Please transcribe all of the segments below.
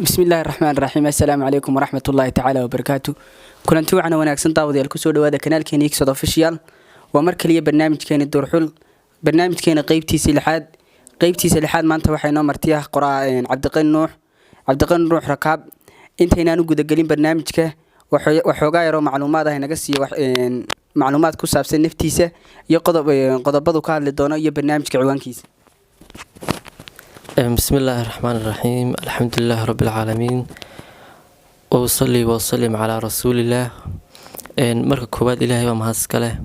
بسم الله الرحمن الرحيم. السلام عليكم ورحمة الله تعالى وبركاته. كلنتي وعنا وناكسن داوديال كسو دوادا كانال كين إكس أوفيشال ومركلية برنامج كين الدور حل برنامج كين قيبتيسي لحاد ما أنت وحينا مرتياه قراء عبد القن نوح ركاب أنت هنا نوجد قليل برنامجك وحوجا يرى معلومات هنا قصي معلومات كوساب سن نفتيسة قضب بدو كار للدونا برنامجك عوان كيس. بسم الله الرحمن الرحيم. الحمد لله رب العالمين وصلي وسلم على رسول الله. marka koobaad ilaahay waa mahad iska leh.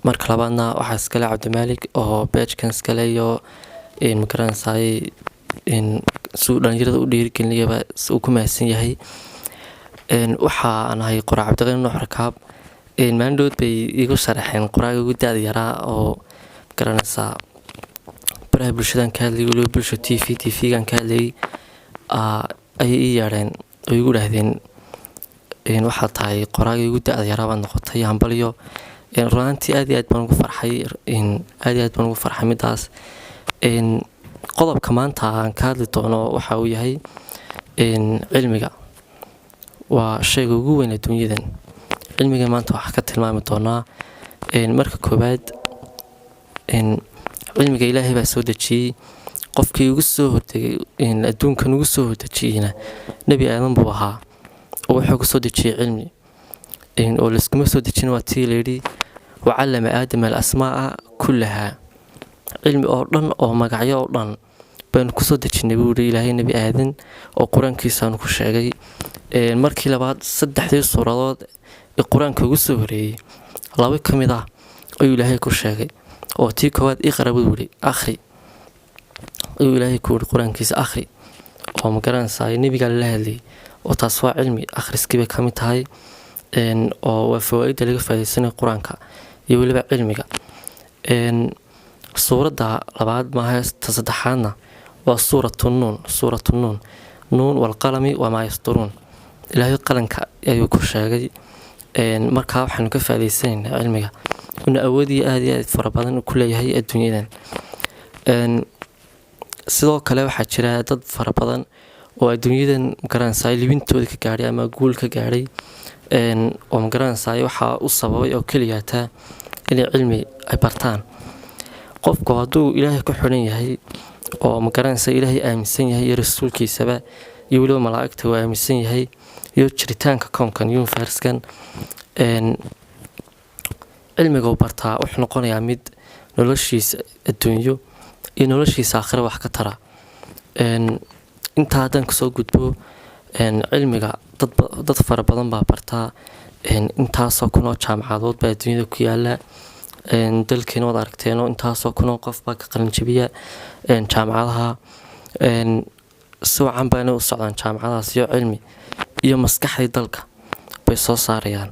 marka labaadna waxa iska leh Cabdimalik oo page-kan iska leh iyo magaranayay suu dhalinyarada u dhiirigelinayaba uu ku mahadsan yahay. waxa aan ahay qoraa Cabdiqani Nuux Rakaab. maandood bay igu sharaxeen qoraaga ugu daad yaraa oo garanaysa baraha bulshadan ka hadlay waliba bulsho TV-gan ka hadlay ay yaareen oo igu dhahdeen waxa tahay qoraaga ugu daad yaraa baan noqotay hambaliyo. runtii aad iyo aad baan ugu farxay midaas. qodobka maanta aan ka hadli doono waxa uu yahay cilmiga waa shayga ugu weyn adduunyadan. cilmiga maanta waxa ka tilmaami doonaa marka koobaad cilmiga ilaahay baa soo dejiyay qofkii ugu soo hortagay adduunkan ugu soo hortagayna nabi aadan buu ahaa oo wuxuu ku soo dejiyay cilmi oo la iskuma soo dejin waa tii leeyahay wacallama aadama al-asmaa'a kullaha. cilmi oo dhan oo magacyo oo dhan baan ku soo dejinay buu ilaahay nabi aadan oo quraankiisa ku sheegay. markii labaad saddexdii suuradood ee quraanka ugu soo horeeyay laba kamid ah ayuu ilaahay ku sheegay oo tii koowaad iqra buu yiri akhri ayuu ilaahay ku quraankiisa akhri oo magaranayay nabiga la hadlay oo taas waa cilmi akhriskiiba kamid tahay oo waa faa'iido laga faa'iideysanay quraanka iyo waliba cilmiga. suurada labaad ma haysta saddexaadna waa suuratu nuun wal qalami wama yasturuun. ilaahay qalanka ayuu ku sheegay. markaa waxaan ka faa'iideysanaynaa cilmiga una awoodii aad iyo aad fara badan ku leeyahay adduunyadan. sidoo kale waxaa jira dad fara badan oo adduunyadan magaranayay libintooda ka gaaray ama guul ka gaaray oo magaranayay waxa uu sababay oo kaliya taa in cilmi ay bartaan. qofku hadduu ilaahay ku xiran yahay oo magaranayay ilaahay aaminsan yahay iyo rasuulkiisaba iyo waliba malaa'igta waa aaminsan yahay iyo jiritaanka koonkan universe-kan cilmiga uu bartaa wuxuu noqonayaa mid noloshiisa adduunyo iyo noloshiisa aakhira wax ka tara. inta hadan ka soo gudbo cilmiga dad fara badan baa bartaa intaasoo kunoo jaamacadood baa adduunyada ku yaala. dalkeena wada aragteeno intaasoo kunoo qof baa ka qalin jabiya jaamacadaha. si wacan baana u socdaan jaamacadahaas iyo cilmi iyo maskaxda dalka bay soo saarayaan.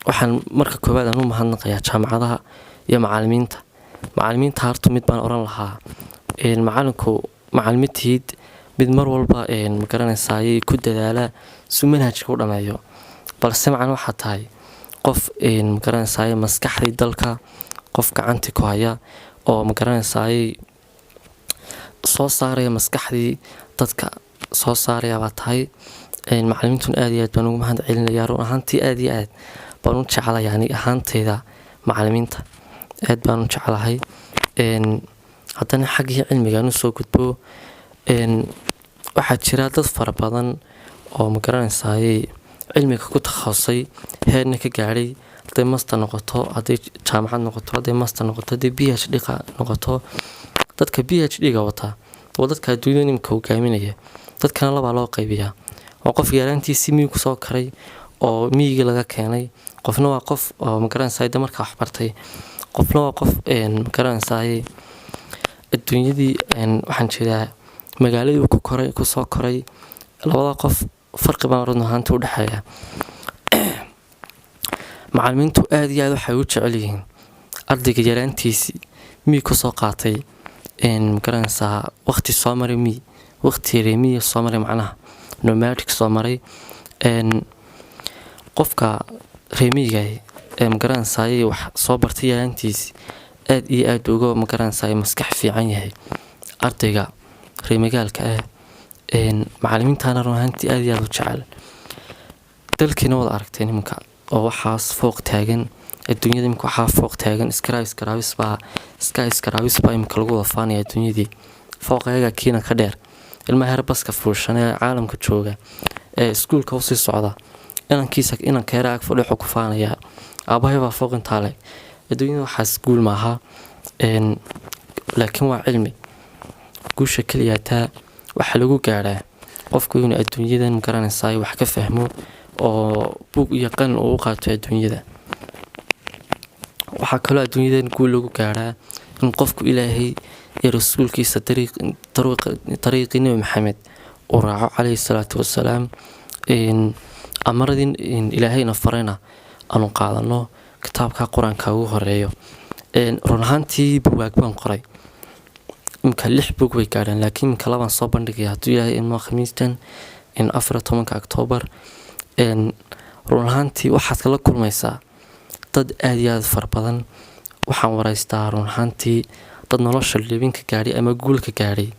waxaan marka koobaad aan u mahadnaqayaa jaamacadaha iyo macallimiinta hartu mid baan oran lahaa macallimintid mid mar walba magaranayay ku dadaala si manhajka u dhameeyo balse macna waxa tahay qof magaranayay maskaxda dalka qof gacanta ku haya oo magaranayay soo saaraya maskaxdii dadka soo saaraya baa tahay. macallimiintuna aad iyo aad baan ugu mahad celinayaa. run ahaantii aad iyo aad baan u jecelahay yani ahaanteyda macallimiinta aad baan u jecelahay. haddana xaggii cilmiga aanu soo gudbo waxaa jira dad fara badan oo magaranayay cilmiga ku takhasusay heerna ka gaaray haday master noqoto haday jaamacad noqoto haday master noqoto haday PhD noqoto. dadka PhD-ga wata oo dadka adduunyada nimka hogaaminaya dadkana laba loo qaybiyaa. waa qof yaraantiisi miyuu ku soo karay oo miyiga laga keenay. qofna waa qof oo magaranayay marka wax bartay. qofna waa qof magaranayay adduunyadii waxaan jeedaa magaaladii ku soo koray. labada qof farqi baan run ahaantii u dhaxeeya. macallimiintu aad iyo aad waxay u jecel yihiin ardayga yaraantiisi miyuu ku soo qaatay magaranayay waqti soo maray waqti reemiye soo maray macnaha nomadic soo maray. qofka reemiga magaranayay wax soo bartay yaraantiisi aad iyo aad uga magaranayay maskax fiican yahay ardayga reemagaalka ah macalimiintaana run ahaantii aad iyo aad u jecel. dalkiina wada aragtay nimanka oo waxaas fooq taagan adduunyada, imika waxaa fooq taagan iskaraabisbaa imika lagu wafaanaya adduunyadii. fooq ayaga kiina ka dheer, ilmaha heer baska fuushan ee caalamka jooga ee iskuulka usii socda, inanka yara ag fadhi wuxuu ku faanayaa aabahay baa fooq intaa leg. adduunyada waxaas guul maaha, laakiin waa cilmi. guusha keliya taa waxaa lagu gaadhaa qofku inuu adduunyadan magaranaysaa wax ka fahmo oo buug iyo qalin uu u qaato adduunyada. waxaa kaloo adduunyadan guul lagu gaadhaa in qofku ilaahay iyo rasuulkiisa dariiqii nebi maxamed uu raaco calayhi salaatu wasalaam. amaradii ilaahayna farayna aanu qaadano kitaabka qur-aanka ugu horeeyo. run ahaantii buwaag baan qoray, imika 6 buug way gaadheen, laakiin imika 2 soo bandhigaya hadduu ilaahay ilmo khamiistan 14 Oktoobar. run ahaantii waxaad kala kulmaysaa dad aad iyo aad fara badan. waxaan waraystaa run ahaantii dad nolosha libinka gaadhay ama guulka gaadhay,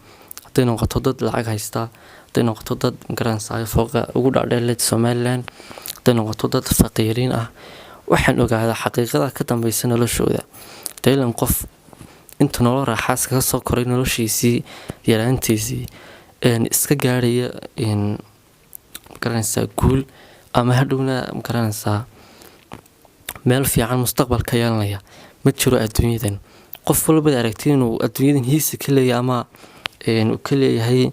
hadday noqoto dad lacag haysta, hadday noqoto dad magaranaysaa fooqa ugu dhaadheer Somaliland, hadday noqoto dad faqiiriin ah. waxaan ogaadaa xaqiiqada ka dambeysa noloshooda. daylan qof inta nolol raaxaas kaga soo koray noloshiisii yaraantiisii iska gaadhaya magaranaysaa guul, ama hadhowna magaranaysaa meel fiican mustaqbalka yeelanaya ma jiro adduunyadan. qof walbada aragtid inuu adduunyadan hiisi ka leeyahay ama uu ka leeyahay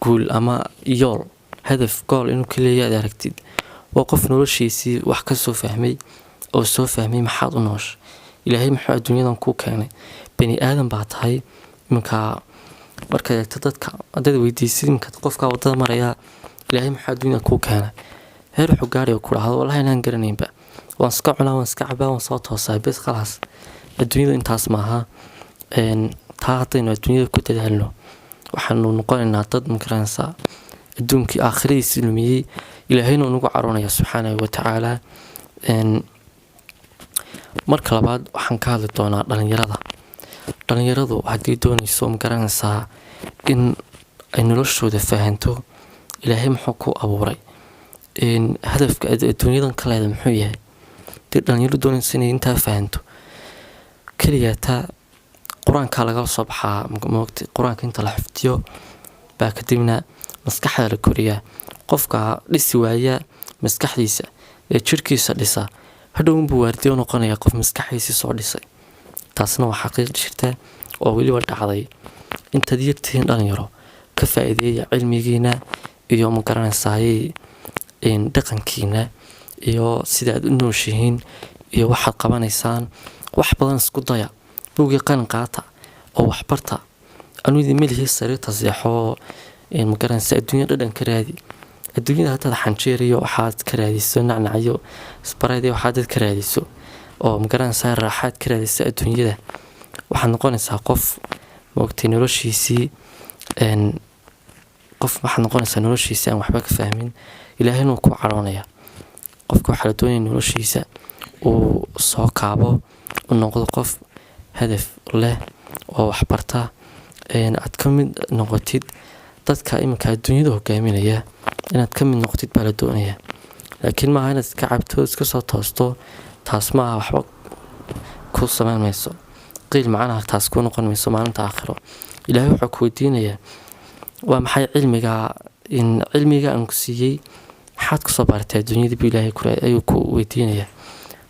guul ama yool, hadaf, gool inuu ka leeyahay aragtid, waa qof noloshiisii wax ka soo fahmay oo soo fahmay maxaad u noosha, ilaahay muxuu adduunyadan kuu keenay, bani aadan baa tahay. iminka markaad eegto dadka haddaad weydiisid iminka qofkaa waddada maraya ilaahay muxuu adduunyadan kuu keenay, heer wuxuu gaadhay ku dhahdo wallahi inaan garanaynba, waan iska cunaa, waan iska cabaa, waan soo toosaa bes khalaas. adduunyadu intaas maaha. taa haddaynu adduunyada ku dadaalno waxaanu noqonaynaa dad magaranaysaa adduunkii aakhiradiisii lumiyey, ilaahayna unagu caroonaya subxaanahu watacaala. marka labaad waxaan ka hadli doonaa dhalinyaradu haddii doonayso magaranaysaa in ay noloshooda fahanto ilaahay muxuu ku abuuray, hadafka adduunyadan ka leeda muxuu yahay. dee dhalinyaro doonaysa inay intaa fahanto keliya taa qur-aanka laga soo baxaa moogta. qur-aanka inta la xifdiyo baa kadibna maskaxda la koriyaa. qofka dhisi waaya maskaxdiisa ee jirkiisa dhisa hadhow unbuu waardiyo noqonaya qof maskaxdiisii soo dhisay. taasna waa xaqiiq jirta oo weliba dhacday. intaad yartihiin dhalinyaro ka faa'iideeya cilmigiina iyo magaranaysaayey dhaqankiina iyo sidaad u nooshihiin iyo waxaad qabanaysaan. wax badan isku daya, buugii qalin qaata oo waxbarta. anudii melihii sariirta seexo magaranaysa adduunya dhadhan ka raadi. adduunyada haddaad xanjeeriyo waxaad ka raadiso nacnacyo isbareed waxaad ka raadiso oo magaranaysaa raaxaad ka raadiso adduunyada, waxaad noqonaysaa qof moogtay noloshiisii aan waxba ka fahmin, ilaahayna uu ku caroonaya. qofka waxaa la doonaya noloshiisa uu soo kaabo, u noqdo qof hadaf leh oo waxbarta. aad ka mid noqotid dadka iminka adduunyada hogaaminaya, inaad ka mid noqotid baa la doonaya. laakiin maaha inaad iska cabto iska soo toosto, taas maaha waxba ku samayn mayso, qiil macnaha taas ku noqon mayso maalinta aakhiro. ilaahay wuxuu ku weydiinayaa waa maxay cilmiga aan ku siiyey, maxaad ku soo baartay adduunyada buu ilaahay ayuu ku weydiinayaa.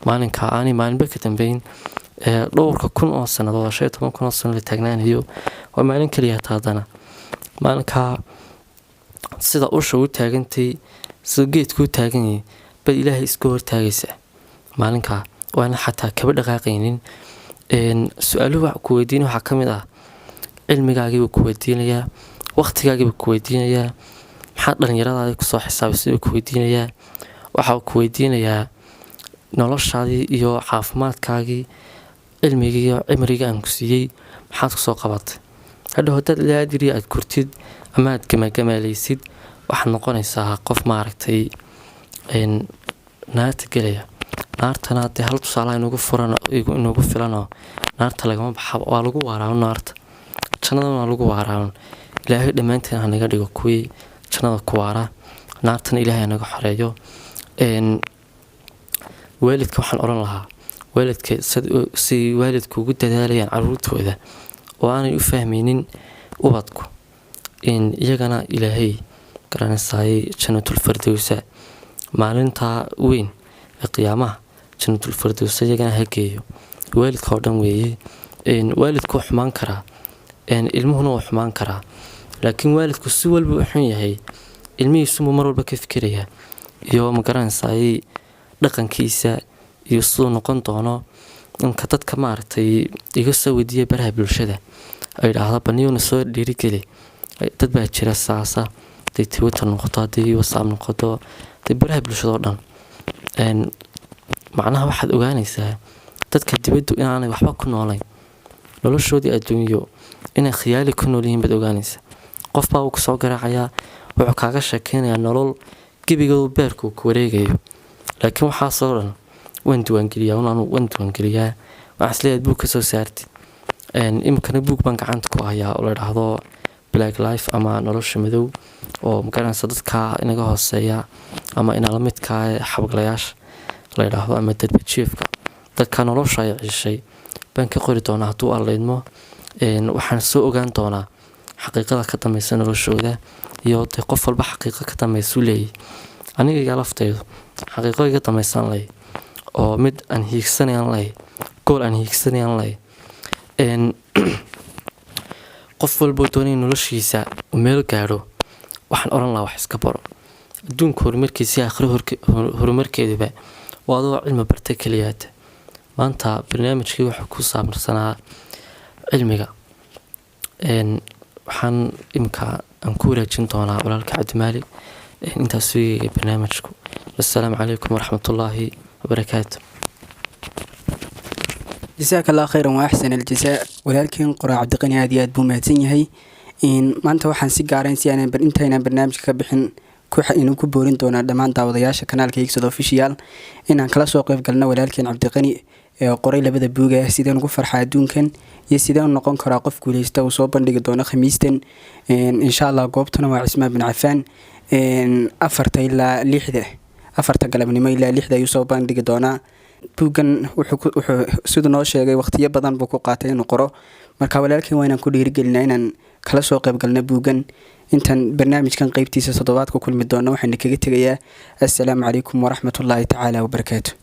maalinka aanay maalinba ka dambeyn dhowrka kun oo sannadood 15 kun oo sano la taagnaanayo, waa maalin keliya haddana maalinka sida usha u taagantay, sida geedku u taagan yahay bal ilaahay isku hortaagaysa maalinka, waana xataa kaba dhaqaaqaynin. su-aaluhu ku weydiinaya waxaa ka mid ah cilmigaagiibuu ku weydiinayaa, waqtigaagiibuu ku weydiinayaa, maxaad dhalinyaradaadii kusoo xisaabisay buu ku weydiinayaa, waxaa ku weydiinayaa noloshaadii iyo caafimaadkaagii, cilmigii iyo cimriga aan ku siiyey maxaad kusoo qabatay. hadhow haddaad ilaa adiri aad kurtid ama aad gamaalaysid waxaad noqonaysaa qof maaragtay naarta gelaya. naartana dee hal tusaalaha inugu filanoo naarta lagama baxa, waa lagu waaraa naarta. jannadana lagu waaraan. Ilaahay dhammaanteen ha naga dhigo kuwii jannada ku waara, naartana ilaahay naga xoreeyo. waalidka waxaan oran lahaa, waalidka si waalidku ugu dadaalayaan caruurtooda oo aanay u fahmaynin ubadku in iyagana ilaahay garanaysaay jannatul firdawsa maalinta weyn ee qiyaamaha jannatul firdawsa iyagana ha geeyo. waalidka oo dhan weeye. waalidku xumaan karaa, ilmuhuna wuu xumaan karaa, laakiin waalidku si walba u xun yahay ilmihiisu mar walba ka fikiraya iyo ma garanaysaay dhaqankiisa iyo siduu noqon doono. inka dadka maaragtay iga soo weydiiya baraha bulshada ay dhahda baniyuna soo dhiirigeli, dad baa jira saasa haday Twitter noqoto, haday WhatsApp noqoto, haday baraha bulshada oo dhan. macnaha waxaad ogaanaysaa dadka dibaddu inaanay waxba ku noolayn, noloshoodii adduunyo inay khiyaali ku nool yihiin baad ogaanaysaa. qof baa uu ku soo garaacayaa, wuxuu kaaga sheekeynayaa nolol gebigood beerku ku wareegayo, laakiin waxaasoo dhan waan diiwaangeliyaa, waxaan isleeyahay buug ka soo saartid. iminkana buug baan gacanta ku hayaa oo la dhahdo Black Life ama nolosha madow, oo magaranaysa dadka inaga hooseeya ama ina la midka xabaglayaasha la dhahdo ama dadba jiifka, dadka nolosha ay cishay baan ka qori doonaa hadduu allaydmo. waxaan soo ogaan doonaa xaqiiqada ka dambaysa noloshooda iyo qof walba xaqiiqo ka dambaysa u leeyahay. aniga iga laftaydu xaqiiqo iga dambaysan leh oo mid aan hiigsanayaan leh, gool aan hiigsanayaan leh. qof walba doonaya noloshiisa meel gaadho, waxaan oran lahaa wax iska baro. adduunka horumarkiisa iyo aakhiro horumarkeedaba waa adoo cilmi bartay keliyaata. maanta barnaamijkii wuxuu ku saabsanaa cilmiga. waxaan imika aan ku waraajin doonaa walaalka Cabdimaalik. intaas weeye barnaamijku. assalaamu calaykum waraxmatullaahi wabarakaatu. jazaaka allah khayran wa axsan aljazaa. walaalkeen qoraa Cabdiqani aad iyo aad buu mahadsan yahay. maanta waxaan si gaarayn si aanan intaynaan barnaamijka ka bixin inuu ku boorin doonaa dhammaan daawadayaasha kanaalka Iksod Official inaan kala soo qayb galno walaalkeen Cabdiqani ee qoray labada buug ee sideen ugu farxaa adduunkan iyo sideen noqon karaa qof guuleysta uu soo bandhigi doono khamiistan. insha Allah goobtuna waa Cismaan bin Cafaan. 4 ilaa 6 galabnimo ilaa 6 ayuu soo bandhigi doonaa. buugan wuxuu sidoo noo sheegay waqtiyo badan buu ku qaatay inuu qoro. marka walaalkeen waa inaan ku dhiirigelinaa inaan kala soo qayb galno buugan. intan barnaamijkan qaybtiisa 7 ku kulmi doono waxaan kaga tegayaa. assalaamu calaykum waraxmatullaahi tacaala wabarakaatuh.